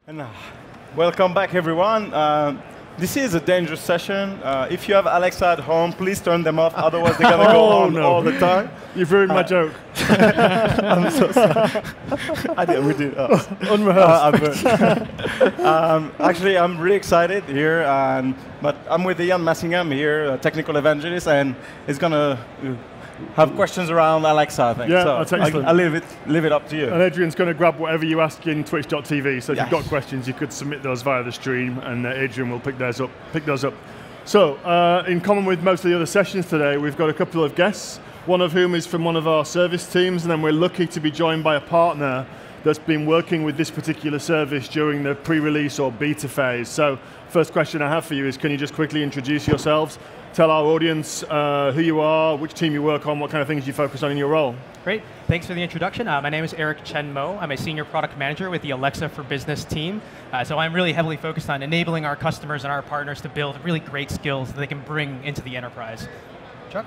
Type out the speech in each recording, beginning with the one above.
And welcome back, everyone. This is a dangerous session. If you have Alexa at home, please turn them off. Otherwise, they're going to go on all the time. You've ruined my joke. I'm so sorry. I did. We did. Unrehearsed. Actually, I'm really excited here. But I'm with Ian Massingham here, a technical evangelist, and he's going to have questions around Alexa, I think. Yeah, so that's excellent. I'll leave it up to you. And Adrian's going to grab whatever you ask in twitch.tv. So if Yes. you've got questions, you could submit those via the stream, and Adrian will pick those up. So, in common with most of the other sessions today, we've got a couple of guests, one of whom is from one of our service teams, and then we're lucky to be joined by a partner that's been working with this particular service during the pre-release or beta phase. So, first question I have for you is, can you just quickly introduce yourselves? Tell our audience who you are, which team you work on, what kind of things you focus on in your role. Great, thanks for the introduction. My name is Eric Chen Mo. I'm a senior product manager with the Alexa for Business team. So I'm really heavily focused on enabling our customers and our partners to build really great skills that they can bring into the enterprise. Chuck?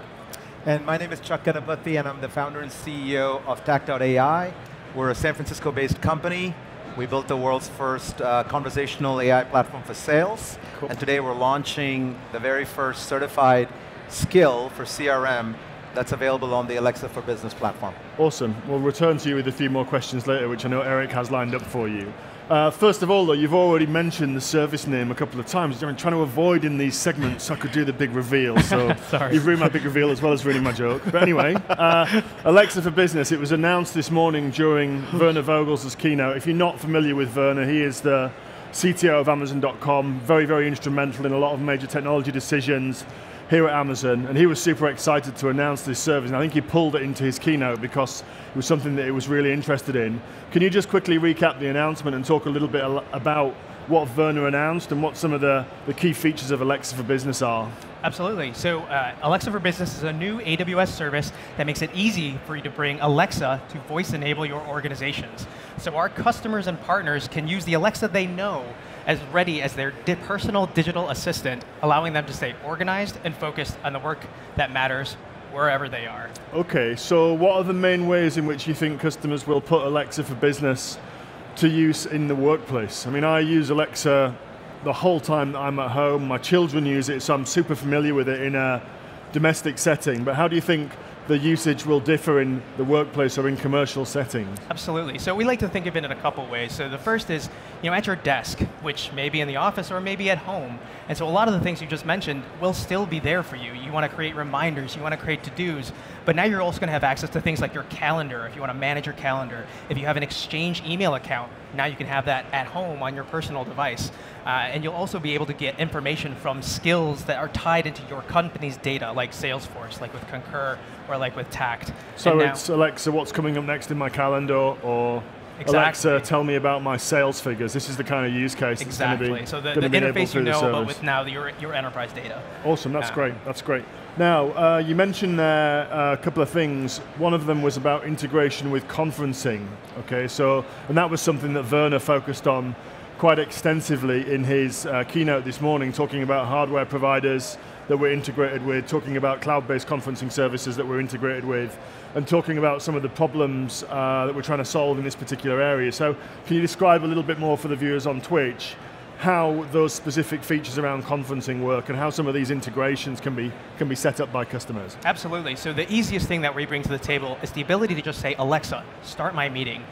And my name is Chuck Ganapathy, and I'm the founder and CEO of Tac.ai. We're a San Francisco-based company. We built the world's first conversational AI platform for sales. Cool. And today we're launching the very first certified skill for CRM that's available on the Alexa for Business platform. Awesome. We'll return to you with a few more questions later, which I know Eric has lined up for you. First of all, though, you've already mentioned the service name a couple of times. I'm trying to avoid in these segments so I could do the big reveal. So you've ruined my big reveal as well as ruining my joke. But anyway, Alexa for Business, it was announced this morning during Werner Vogels' keynote. If you're not familiar with Werner, he is the CTO of Amazon.com, very, very instrumental in a lot of major technology decisions here at Amazon, and he was super excited to announce this service, and I think he pulled it into his keynote because it was something that he was really interested in. Can you just quickly recap the announcement and talk a little bit about what Werner announced and what some of the key features of Alexa for Business are? Absolutely. So Alexa for Business is a new AWS service that makes it easy for you to bring Alexa to voice enable your organizations. So our customers and partners can use the Alexa they know as ready as their personal digital assistant, allowing them to stay organized and focused on the work that matters wherever they are. Okay, so what are the main ways in which you think customers will put Alexa for Business to use in the workplace? I mean, I use Alexa the whole time that I'm at home. My children use it, so I'm super familiar with it in a domestic setting. But how do you think the usage will differ in the workplace or in commercial settings? Absolutely. So we like to think of it in a couple ways. So the first is, at your desk, which may be in the office or maybe at home. And so a lot of the things you just mentioned will still be there for you. You want to create reminders, you want to create to-dos, but now you're also going to have access to things like your calendar, if you want to manage your calendar. If you have an Exchange email account, now you can have that at home on your personal device. And you'll also be able to get information from skills that are tied into your company's data, like Salesforce, like with Concur, or like with Tact. So it's Alexa, what's coming up next in my calendar, or exactly. Alexa, tell me about my sales figures. This is the kind of use case exactly. That's so going to be the interface through you know, the but with now your enterprise data. Awesome, that's great, that's great. Now, you mentioned there a couple of things. One of them was about integration with conferencing, okay? And that was something that Werner focused on quite extensively in his keynote this morning, talking about hardware providers that we're integrated with, talking about cloud-based conferencing services that we're integrated with, and talking about some of the problems that we're trying to solve in this particular area. So can you describe a little bit more for the viewers on Twitch how those specific features around conferencing work and how some of these integrations can be set up by customers? Absolutely. So the easiest thing that we bring to the table is the ability to just say, Alexa, start my meeting.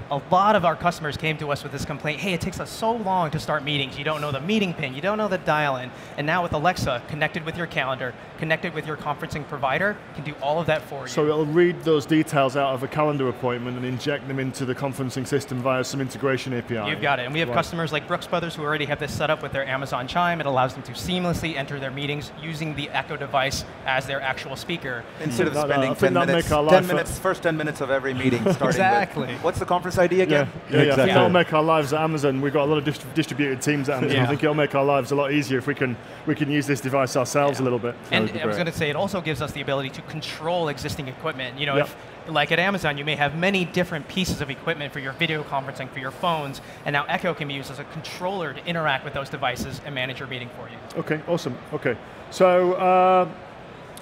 A lot of our customers came to us with this complaint, hey, it takes us so long to start meetings. You don't know the meeting pin, you don't know the dial-in. And now with Alexa, connected with your calendar, connected with your conferencing provider, can do all of that for you. So it'll read those details out of a calendar appointment and inject them into the conferencing system via some integration API. You've got it. And we have customers like Brooks Brothers who already have this set up with their Amazon Chime. It allows them to seamlessly enter their meetings using the Echo device as their actual speaker. Instead of spending 10 minutes of every meeting starting exactly. with, what's the conference ID again? Yeah. Exactly. It'll make our lives at Amazon. We've got a lot of distributed teams at Amazon. I think it'll make our lives a lot easier if we can use this device ourselves a little bit. And I was going to say, it also gives us the ability to control existing equipment. If, like at Amazon, you may have many different pieces of equipment for your video conferencing, for your phones, and now Echo can be used as a controller to interact with those devices and manage your meeting for you. Okay, awesome. Okay, so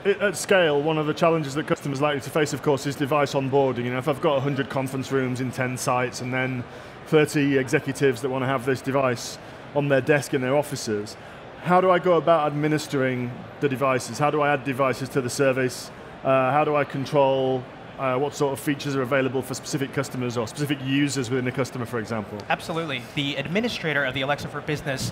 at scale, one of the challenges that customers likely to face, of course, is device onboarding. If I've got 100 conference rooms in 10 sites and then 30 executives that want to have this device on their desk in their offices. How do I go about administering the devices? How do I add devices to the service? How do I control what sort of features are available for specific customers or specific users within a customer, for example? Absolutely. The administrator of the Alexa for Business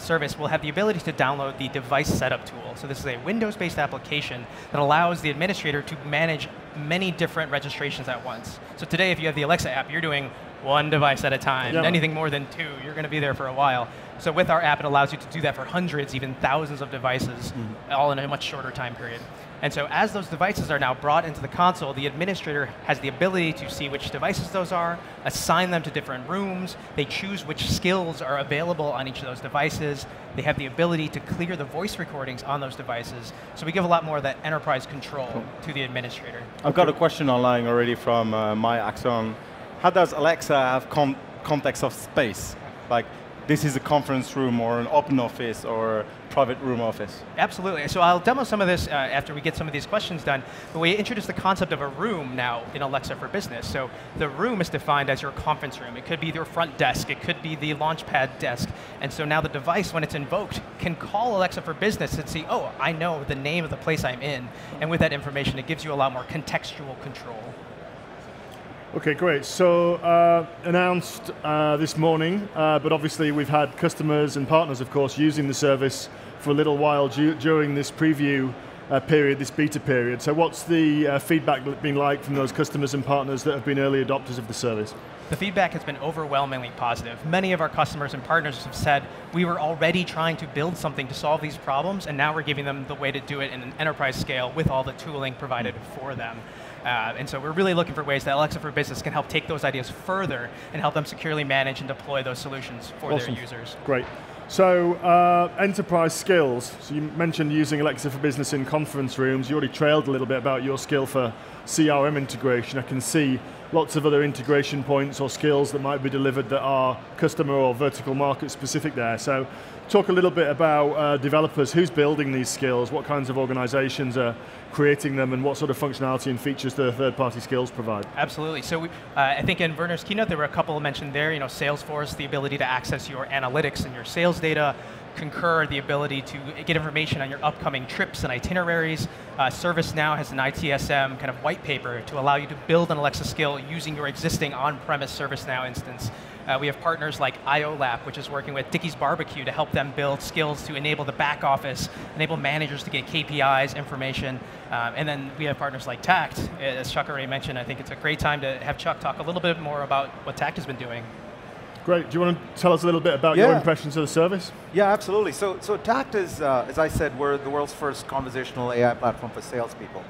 service will have the ability to download the device setup tool. So this is a Windows-based application that allows the administrator to manage many different registrations at once. So today, if you have the Alexa app, you're doing one device at a time. Yep. Anything more than two, you're going to be there for a while. So with our app, it allows you to do that for hundreds, even thousands of devices, all in a much shorter time period. And so as those devices are now brought into the console, the administrator has the ability to see which devices those are, assign them to different rooms, they choose which skills are available on each of those devices, they have the ability to clear the voice recordings on those devices. So we give a lot more of that enterprise control to the administrator. I've got a question online already from my Axon. How does Alexa have context of space? Like, this is a conference room or an open office or a private room office? Absolutely. So I'll demo some of this after we get some of these questions done. But we introduced the concept of a room now in Alexa for Business. So the room is defined as your conference room. It could be your front desk. It could be the Launchpad desk. And so now the device, when it's invoked, can call Alexa for Business and see, oh, I know the name of the place I'm in. And with that information, it gives you a lot more contextual control. Okay, great. So announced this morning, but obviously we've had customers and partners, of course, using the service for a little while during this preview period, this beta period. So what's the feedback been like from those customers and partners that have been early adopters of the service? The feedback has been overwhelmingly positive. Many of our customers and partners have said, we were already trying to build something to solve these problems, and now we're giving them the way to do it in an enterprise scale with all the tooling provided for them. And so we're really looking for ways that Alexa for Business can help take those ideas further and help them securely manage and deploy those solutions for their users. Great. So enterprise skills. So you mentioned using Alexa for Business in conference rooms. You already trailed a little bit about your skill for CRM integration. I can see lots of other integration points or skills that might be delivered that are customer or vertical market specific there. So talk a little bit about developers. Who's building these skills? What kinds of organizations are creating them, and what sort of functionality and features do third-party skills provide? Absolutely. So I think in Werner's keynote, there were a couple mentioned there. You know, Salesforce, the ability to access your analytics and your sales data. Concur, the ability to get information on your upcoming trips and itineraries. ServiceNow has an ITSM kind of white paper to allow you to build an Alexa skill using your existing on-premise ServiceNow instance. We have partners like IOLAP, which is working with Dickey's Barbecue to help them build skills to enable the back office, enable managers to get KPIs, information. And then we have partners like Tact. As Chuck already mentioned, I think it's a great time to have Chuck talk a little bit more about what Tact has been doing. Great. Do you want to tell us a little bit about your impressions of the service? Yeah, absolutely. So Tact is, as I said, we're the world's first conversational AI platform for salespeople,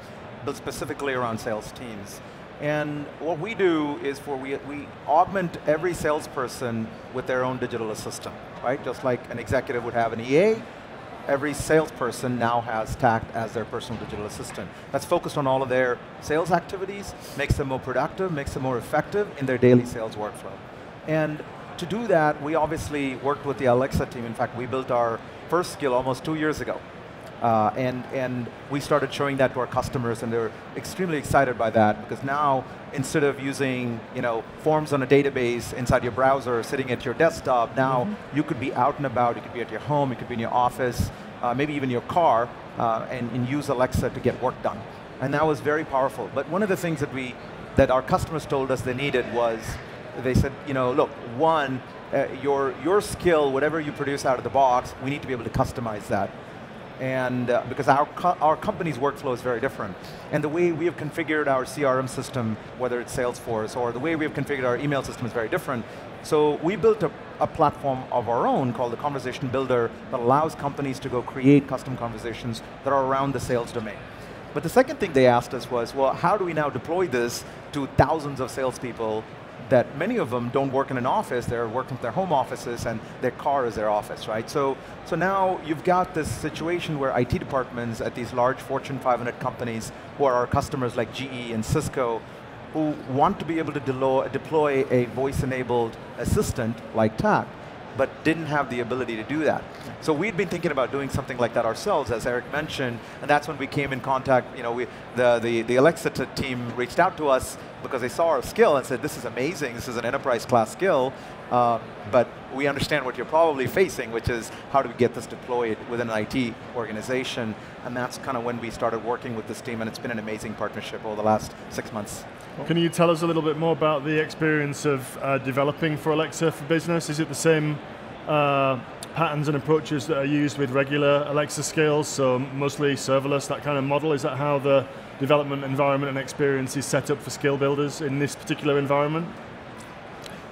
built specifically around sales teams. And what we do is we augment every salesperson with their own digital assistant, right? Just like an executive would have an EA, every salesperson now has Tact as their personal digital assistant. That's focused on all of their sales activities, makes them more productive, makes them more effective in their daily sales workflow. And to do that, we obviously worked with the Alexa team. In fact, we built our first skill almost 2 years ago. And we started showing that to our customers, and they're extremely excited by that, because now, instead of using forms on a database inside your browser, sitting at your desktop, now you could be out and about, you could be at your home, you could be in your office, maybe even your car, and use Alexa to get work done. And that was very powerful. But one of the things that our customers told us they needed was, they said, look, one, your skill, whatever you produce out of the box, we need to be able to customize that. And because our company's workflow is very different. And the way we have configured our CRM system, whether it's Salesforce, or the way we have configured our email system is very different. So we built a platform of our own called the Conversation Builder that allows companies to go create custom conversations that are around the sales domain. But the second thing they asked us was, well, how do we now deploy this to thousands of salespeople that many of them don't work in an office, they're working from their home offices, and their car is their office, right? So now you've got this situation where IT departments at these large Fortune 500 companies, who are our customers like GE and Cisco, who want to be able to deploy a voice-enabled assistant like Tact, but didn't have the ability to do that. So we'd been thinking about doing something like that ourselves, as Eric mentioned, and that's when we came in contact. The Alexa team reached out to us because they saw our skill and said, this is amazing, this is an enterprise class skill, but we understand what you're probably facing, which is how do we get this deployed within an IT organization, and that's kind of when we started working with this team, and it's been an amazing partnership over the last 6 months. Can you tell us a little bit more about the experience of developing for Alexa for Business? Is it the same patterns and approaches that are used with regular Alexa skills, so mostly serverless, that kind of model? Is that how the development environment and experience is set up for skill builders in this particular environment?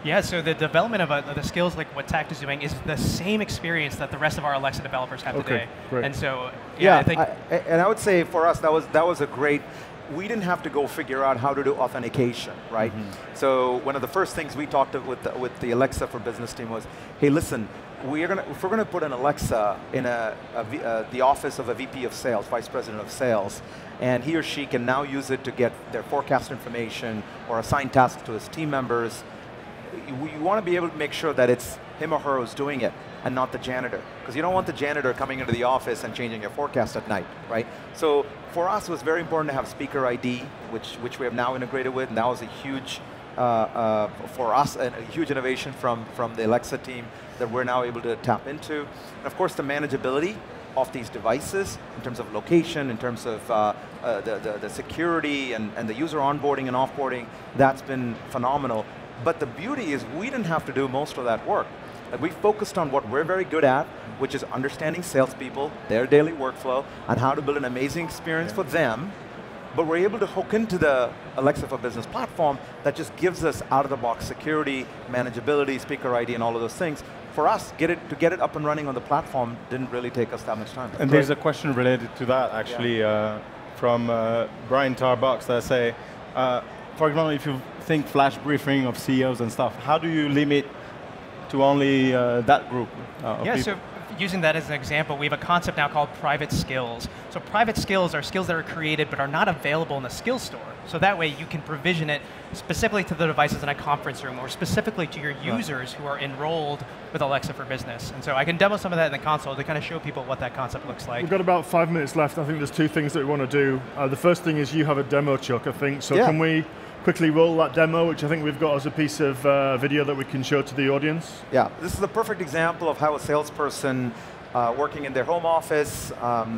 Yeah, so the development of the skills like what Tact is doing is the same experience that the rest of our Alexa developers have today. Great. And so, yeah, I think and I would say for us, that was a great, we didn't have to go figure out how to do authentication, right? So one of the first things we talked with the Alexa for Business team was, hey, listen, if we're going to put an Alexa in the office of a VP of sales, vice president of sales, and he or she can now use it to get their forecast information or assign tasks to his team members, you want to be able to make sure that it's him or her who's doing it and not the janitor. Because you don't want the janitor coming into the office and changing your forecast at night, right? So for us, it was very important to have speaker ID, which we have now integrated with, and that was a huge, for us, a huge innovation from the Alexa team that we're now able to tap into. And of course, the manageability of these devices in terms of location, in terms of the security and the user onboarding and offboarding, that's been phenomenal. But the beauty is we didn't have to do most of that work. Like we focused on what we're very good at, which is understanding salespeople, their daily workflow, and how to build an amazing experience for them. But we're able to hook into the Alexa for Business platform that just gives us out-of-the-box security, manageability, speaker ID, and all of those things. For us, to get it up and running on the platform didn't really take us that much time. And there's a question related to that, actually, from Brian Tarbox that say, for example, if you think flash briefing of CEOs and stuff, how do you limit to only that group of people? So using that as an example, we have a concept now called private skills. So private skills are skills that are created but are not available in the skill store. So that way you can provision it specifically to the devices in a conference room or specifically to your users who are enrolled with Alexa for Business. And so I can demo some of that in the console to kind of show people what that concept looks like. We've got about 5 minutes left. I think there's two things that we want to do. The first thing is you have a demo, Chuck, I think. So can we quickly roll that demo, which I think we've got as a piece of video that we can show to the audience? Yeah, this is a perfect example of how a salesperson working in their home office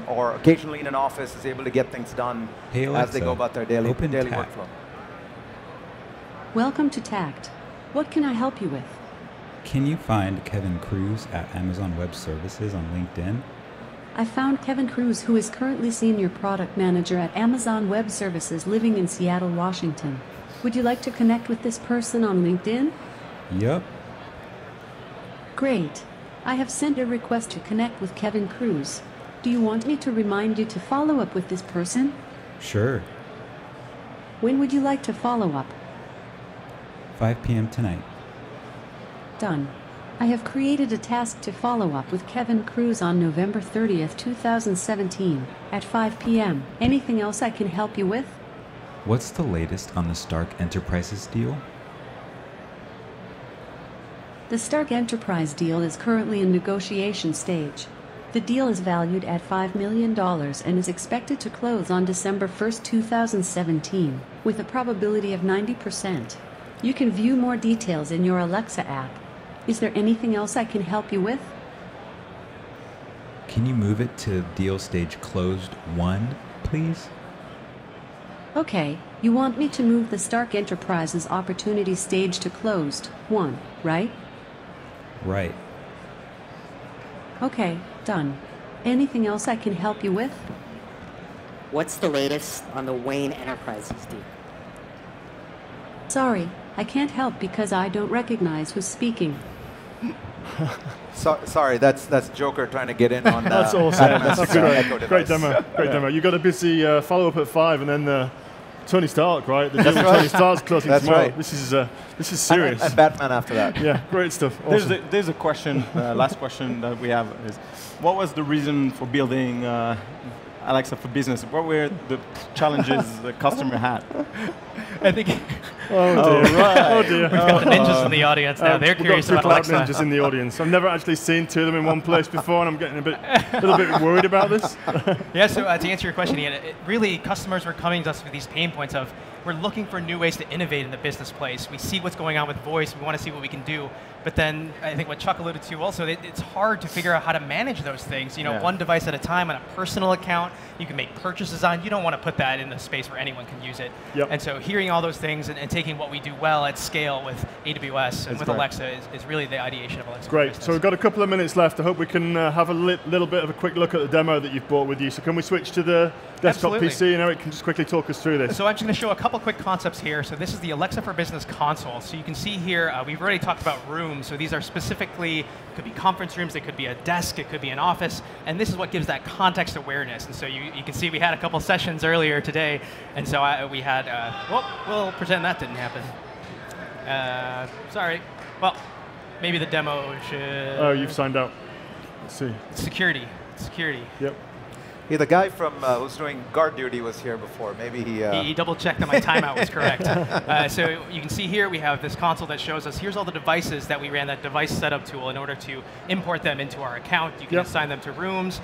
or occasionally in an office is able to get things done as they go about their daily workflow. Welcome to Tact. What can I help you with? Can you find Kevin Cruz at Amazon Web Services on LinkedIn? I found Kevin Cruz, who is currently Senior Product Manager at Amazon Web Services living in Seattle, Washington. Would you like to connect with this person on LinkedIn? Yup. Great. I have sent a request to connect with Kevin Cruz. Do you want me to remind you to follow up with this person? Sure. When would you like to follow up? 5 p.m. tonight. Done. I have created a task to follow up with Kevin Cruz on November 30th, 2017, at 5 p.m. Anything else I can help you with? What's the latest on the Stark Enterprises deal? The Stark Enterprise deal is currently in negotiation stage. The deal is valued at $5 million and is expected to close on December 1st, 2017, with a probability of 90%. You can view more details in your Alexa app. Is there anything else I can help you with? Can you move it to deal stage closed 1, please? Okay, you want me to move the Stark Enterprises opportunity stage to closed 1, right? Right. Okay, done. Anything else I can help you with? What's the latest on the Wayne Enterprises deal? Sorry, I can't help because I don't recognize who's speaking. Sorry, that's Joker trying to get in on that. That's awesome. That's great demo. Great demo. You got a busy follow-up at 5, and then Tony Stark, right? The deal with Tony Stark's closing tomorrow. Right. This is serious. And Batman after that. Yeah, great stuff. Awesome. There's a question. Last question that we have is, what was the reason for building Alexa for Business, what were the challenges the customer had? I think Oh dear, right. Oh dear. we've got the ninjas in the audience now. They're We've got curious two about cloud Alexa. ninjas in the audience. I've never actually seen two of them in one place before, and I'm getting a little bit worried about this. Yeah, so to answer your question, Ian, really customers were coming to us with these pain points of, we're looking for new ways to innovate in the business place. We see what's going on with voice, we want to see what we can do. But then I think what Chuck alluded to also, it's hard to figure out how to manage those things. You know, Yeah. one device at a time on a personal account, you can make purchases on. You don't want to put that in a space where anyone can use it. Yep. And so hearing all those things and taking what we do well at scale with AWS and That's with great. Alexa is really the ideation of Alexa for Great. Business. So we've got a couple of minutes left. I hope we can have a little bit of a quick look at the demo that you've brought with you. So can we switch to the desktop Absolutely. PC, and Eric can just quickly talk us through this. So I'm just going to show a couple quick concepts here. So this is the Alexa for Business console. So you can see here, we've already talked about rooms. So these are specifically, could be conference rooms, it could be a desk, it could be an office. And this is what gives that context awareness. And so you can see we had a couple sessions earlier today. And so we had, we'll pretend that didn't happen. Sorry. Well, maybe the demo should... Oh, you've signed out. Let's see. Security. Yep. Yeah, the guy from who's doing guard duty was here before. Maybe he. He double-checked that my timeout was correct. So you can see here we have this console that shows us, here's all the devices that we ran that device setup tool in order to import them into our account. You can Yep. assign them to rooms.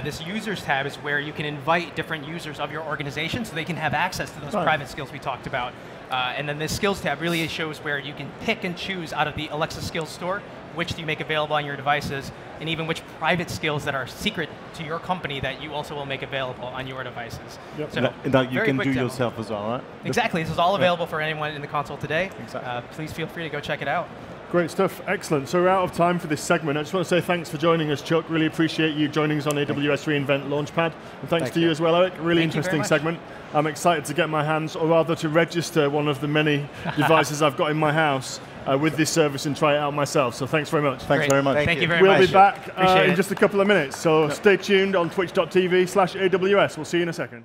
This users tab is where you can invite different users of your organization so they can have access to those Right. private skills we talked about. And then this skills tab really shows where you can pick and choose out of the Alexa skills store which do you make available on your devices, and even which private skills that are secret to your company that you also will make available on your devices. Yep. So that you very can quick do demo. yourself as well, right? Exactly. This is all available for anyone in the console today. Exactly. Please feel free to go check it out. Great stuff, excellent. So we're out of time for this segment. I just want to say thanks for joining us, Chuck. Really appreciate you joining us on AWS reInvent Launchpad. And thanks to you as well, Eric. Really Thank you very interesting much. segment. I'm excited to get my hands, or rather to register one of the many devices I've got in my house with this service and try it out myself. So thanks very much. Thanks Great. very much. Thank you very We'll much. be back Appreciate in it. just a couple of minutes. So stay tuned on twitch.tv/AWS. We'll see you in a second.